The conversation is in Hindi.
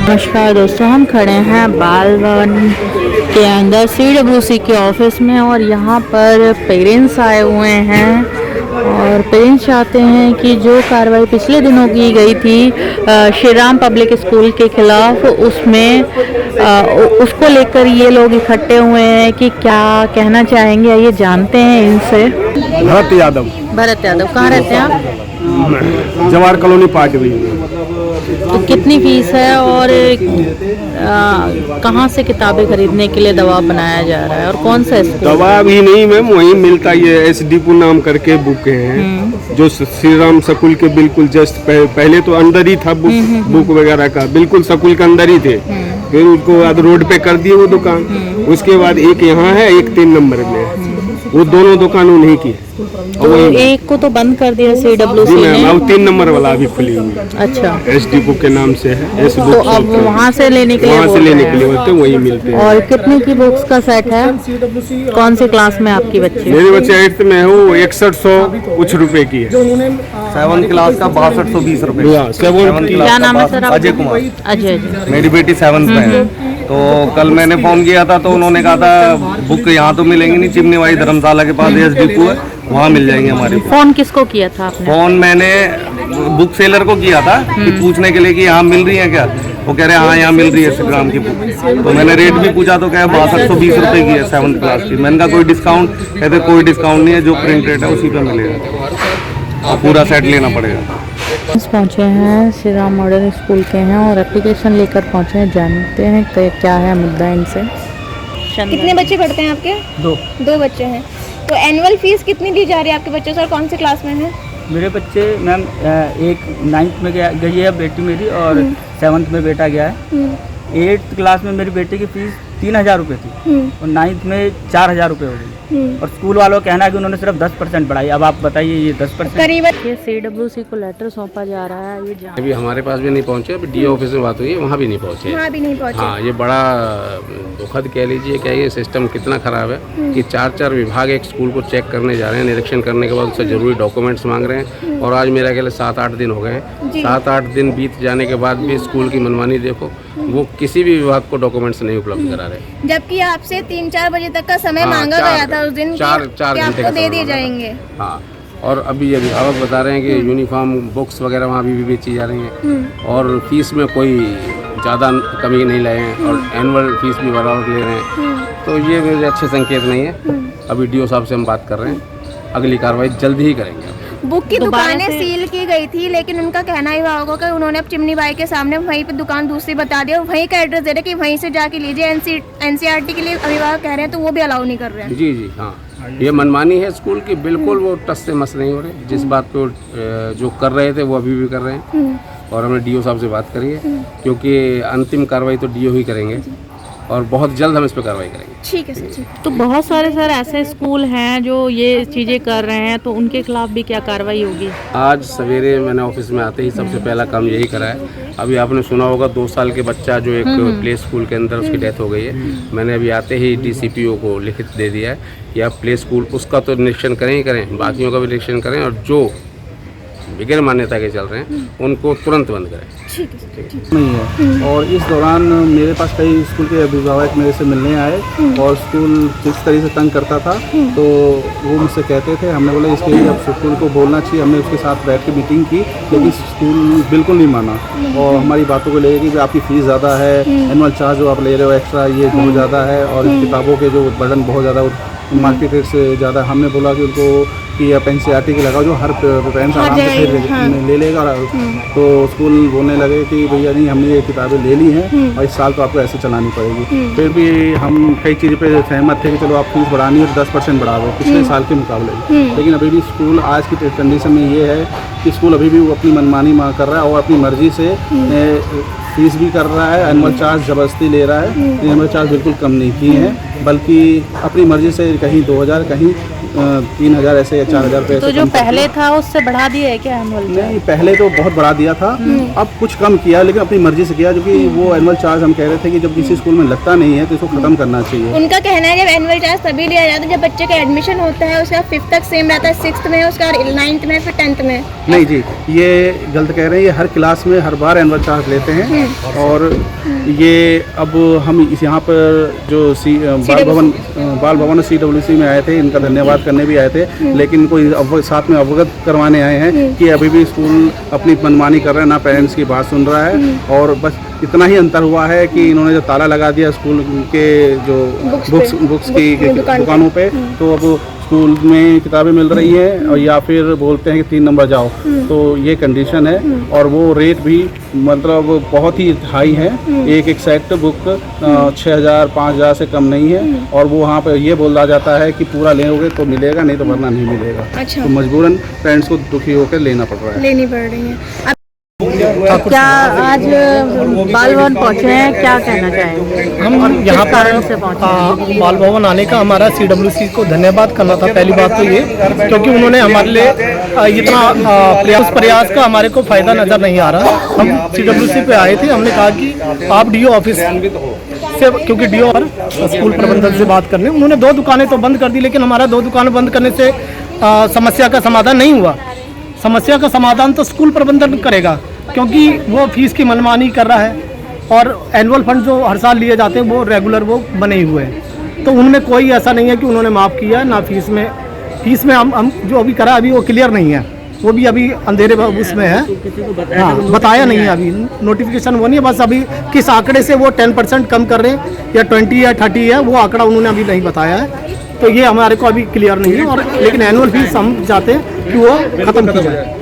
नमस्कार दोस्तों, हम खड़े हैं बाल भवन के अंदर CWC के ऑफिस में और यहाँ पर पेरेंट्स आए हुए हैं और पेरेंट्स चाहते हैं कि जो कार्रवाई पिछले दिनों की गई थी श्री राम पब्लिक स्कूल के खिलाफ उसमें उसको लेकर ये लोग इकट्ठे हुए हैं कि क्या कहना चाहेंगे, ये जानते हैं इनसे। भरत यादव कहाँ रहते हैं आप? जवाहर कॉलोनी पार्ट भी। तो कितनी फीस है और कहाँ से किताबें खरीदने के लिए दबाव बनाया जा रहा है और कौन सा स्कूल? दबाव ही नहीं मैम, वहीं मिलता ये SD नाम करके बुक है जो श्री राम स्कूल के बिल्कुल जस्ट पहले तो अंदर ही था बुक वगैरह का, बिल्कुल स्कूल के अंदर ही थे। फिर उसको बाद रोड पे कर दिए वो दुकान। उसके बाद एक यहाँ है, एक 3 नंबर में है। वो दोनों दुकान उन्हीं की है। तो एक को तो बंद कर दिया CWC ने। अब 3 नंबर वाला अभी खुली हुई है। अच्छा, SD बुक के नाम से है। तो अब वहाँ से लेने के लिए होते हैं, वही मिलते हैं। और कितने की बुक्स का सेट है? कौन से क्लास में आपकी बच्ची? मेरे बच्चे 8th में है, वो 6100 कुछ रुपए की है। 7th क्लास का 6220 रुपए। क्या नाम है सर? अजय कुमार। अजय। मेरी बेटी 7th में है। तो कल मैंने फोन किया था तो उन्होंने कहा था बुक यहाँ तो मिलेंगी नहीं, चिमनी वाली धर्मशाला के पास SD है, वहाँ मिल जाएंगे हमारे। फोन किसको किया था आपने? फोन मैंने बुक सेलर को किया था कि पूछने के लिए कि यहाँ मिल रही है क्या। वो कह रहे हैं हाँ यहाँ मिल रही है 100 ग्राम की बुक। तो मैंने रेट भी पूछा तो क्या 6220 रुपए की है 7th क्लास की। मैंने कहा कोई डिस्काउंट? कहते कोई डिस्काउंट नहीं है, जो प्रिंट रेट है उसी पे मिलेगा, पूरा सेट लेना पड़ेगा। पहुँचे हैं श्री राम मॉडल स्कूल के हैं और एप्लीकेशन लेकर पहुँचे हैं, जानते हैं तो क्या है मुद्दा इनसे। कितने बच्चे पढ़ते हैं आपके? 2 बच्चे हैं। तो एनुअल फीस कितनी दी जा रही है आपके बच्चों से और कौन सी क्लास में है? मेरे बच्चे मैम एक 9th में गई है बेटी मेरी और 7th में बेटा गया है। 8th क्लास में मेरी बेटी की फीस 3000 रुपये थी और 9th में 4000 रुपये हो गई। और स्कूल वालों का कहना है कि उन्होंने सिर्फ 10% बढ़ाई। अब आप बताइए ये 10% करीबन। ये CWC को लेटर सौंपा जा रहा है, ये अभी हमारे पास भी नहीं पहुंचे। अभी DO ऑफिस में बात हुई है, वहाँ भी नहीं पहुंचे। वहाँ भी नहीं पहुँचे। हाँ, ये बड़ा दुखद कह लीजिए क्या, ये सिस्टम कितना खराब है कि 4 विभाग एक स्कूल को चेक करने जा रहे हैं। निरीक्षण करने के बाद उससे जरूरी डॉक्यूमेंट्स मांग रहे हैं और आज मेरा ख्याल 7-8 दिन हो गए हैं। 7-8 दिन बीत जाने के बाद भी स्कूल की मनमानी देखो, वो किसी भी विभाग को डॉक्यूमेंट्स नहीं उपलब्ध करा रहे। जबकि आपसे 3-4 बजे तक का समय मांगा गया था उस दिन, 4 घंटे का दे दिए जाएंगे। हाँ, और अभी ये अभिभावक बता रहे हैं कि यूनिफॉर्म बुक्स वगैरह वहाँ भी बेची जा रही हैं और फीस में कोई ज़्यादा कमी नहीं लाए हैं और एनुअल फीस भी बराबर ले रहे हैं। तो ये मेरे अच्छे संकेत नहीं है। अभी DO साहब से हम बात कर रहे हैं, अगली कार्रवाई जल्दी ही करेंगे। बुक की दुकानें सील की गई थी, लेकिन उनका कहना ही होगा कि उन्होंने अब चिमनी बाई के सामने वहीं पे दुकान दूसरी बता दी और वहीं का एड्रेस दे रहे कि वहीं से जाके लीजिए। NCERT के लिए अभिभावक कह रहे हैं तो वो भी अलाउ नहीं कर रहे हैं। जी हाँ, ये मनमानी है स्कूल की, बिल्कुल वो टस से मस नहीं हो रहे। जिस बात पे जो कर रहे थे वो अभी भी कर रहे हैं और हमने DO साहब से बात करी है, क्योंकि अंतिम कार्रवाई तो DO ही करेंगे और बहुत जल्द हम इस पर कार्रवाई करेंगे। ठीक है सर। तो बहुत सारे सर ऐसे स्कूल हैं जो ये चीज़ें कर रहे हैं, तो उनके खिलाफ भी क्या कार्रवाई होगी? आज सवेरे मैंने ऑफिस में आते ही सबसे पहला काम यही करा है। अभी आपने सुना होगा 2 साल के बच्चा जो एक प्ले स्कूल के अंदर उसकी डेथ हो गई है। मैंने अभी आते ही DCPO को लिखित दे दिया है कि आप प्ले स्कूल उसका तो निरीक्षण करें ही करें, बाकियों का भी निरीक्षण करें और जो बगैर मान्यता के चल रहे हैं उनको तुरंत बंद करें। नहीं है। और इस दौरान मेरे पास कई स्कूल के अभिभावक मेरे से मिलने आए और स्कूल जिस तरह से तंग करता था तो वो मुझसे कहते थे। हमने बोला इसके लिए अब स्कूल को बोलना चाहिए। हमने उसके साथ बैठ के मीटिंग की, लेकिन स्कूल बिल्कुल नहीं माना और हमारी बातों को लेकर कि आपकी फ़ीस ज़्यादा है, एनुअल चार्ज जो आप ले रहे हो एक्स्ट्रा ये बहुत ज़्यादा है और किताबों के जो बर्डन बहुत ज़्यादा मार्केट रेट से ज़्यादा। हमने बोला कि उनको कि आप NCERT के लगाओ जो हर पेरेंट्स आराम से ले लेगा। तो स्कूल बोलने लगे कि भैया नहीं, हमने ये किताबें ले ली हैं और इस साल तो आपको ऐसे चलानी पड़ेगी। फिर भी हम कई चीज़ों पे सहमत थे कि चलो आप फीस बढ़ानी है तो 10% बढ़ा दो पिछले साल के मुकाबले। लेकिन अभी भी स्कूल आज की कंडीशन में ये है कि स्कूल अभी भी अपनी मनमानी कर रहा है और अपनी मर्जी से फीस भी कर रहा है। एनुअल चार्ज ज़बरदस्ती ले रहा है। एनुअल चार्ज बिल्कुल कम नहीं किए हैं, बल्कि अपनी मर्जी से कहीं 2000 कहीं 3000 ऐसे या 4000 रुपये। तो जो पहले था उससे बढ़ा दिया है क्या एनुअल? नहीं, पहले तो बहुत बढ़ा दिया था, अब कुछ कम किया, लेकिन अपनी मर्जी से किया। जो कि वो एनुअल चार्ज हम कह रहे थे कि जब किसी स्कूल में लगता नहीं है तो इसको खत्म करना चाहिए। उनका कहना है जब एनुअल चार्ज तभी लिया जाता है जब बच्चे का एडमिशन होता है, उसका 5th तक सेम रहता है, 6th में, उसका 9th में, फिर 10th में। नहीं जी, ये गलत कह रहे हैं। ये हर क्लास में हर बार एनुअल चार्ज लेते हैं और ये अब हम इस यहाँ पर जो बाल भवन CWC में आए थे, इनका धन्यवाद करने भी आए थे, लेकिन कोई साथ में अवगत करवाने आए हैं कि अभी भी स्कूल अपनी मनमानी कर रहे हैं, ना पेरेंट्स की बात सुन रहा है। और बस इतना ही अंतर हुआ है कि इन्होंने जो ताला लगा दिया स्कूल के जो बुक्स की दुकानों पे, तो अब स्कूल में किताबें मिल रही हैं और या फिर बोलते हैं कि 3 नंबर जाओ, तो ये कंडीशन है। और वो रेट भी मतलब बहुत ही हाई है, एक सेट बुक 6,000 5,000 से कम नहीं है। और वो वहाँ पे ये बोला जाता है कि पूरा लेोगे तो मिलेगा, नहीं तो वरना नहीं मिलेगा। अच्छा। तो मजबूरन पेरेंट्स को दुखी होकर लेना पड़ रहा है। लेनी पड़ रही है। क्या आज बाल भवन पहुँचे हैं, क्या कहना चाहेंगे? हम यहाँ कारण से पहुँचे बाल भवन आने का हमारा CWC को धन्यवाद करना था। पहली बात तो ये, क्योंकि उन्होंने हमारे लिए इतना प्रयास का हमारे को फायदा नज़र नहीं आ रहा। हम CWC पे आए थे, हमने कहा कि आप DO ऑफिस से, क्योंकि DO और स्कूल प्रबंधन से बात करने, उन्होंने 2 दुकानें तो बंद कर दी, लेकिन हमारा 2 दुकानें बंद करने से समस्या का समाधान नहीं हुआ। समस्या का समाधान तो स्कूल प्रबंधन करेगा, क्योंकि वो फीस की मनमानी कर रहा है और एनुअल फंड जो हर साल लिए जाते हैं वो रेगुलर वो बने हुए हैं। तो उनमें कोई ऐसा नहीं है कि उन्होंने माफ़ किया है, ना फीस में हम जो अभी करा अभी वो क्लियर नहीं है, वो भी अभी अंधेरे उसमें है। हाँ, बताया नहीं है अभी, नोटिफिकेशन वो नहीं है। बस अभी किस आंकड़े से वो 10% कम कर रहे हैं या 20 या 30 है, वो आंकड़ा उन्होंने अभी नहीं बताया है। तो ये हमारे को अभी क्लियर नहीं है। और लेकिन एनुअल फीस हम चाहते हैं कि वो ख़त्म की जाए।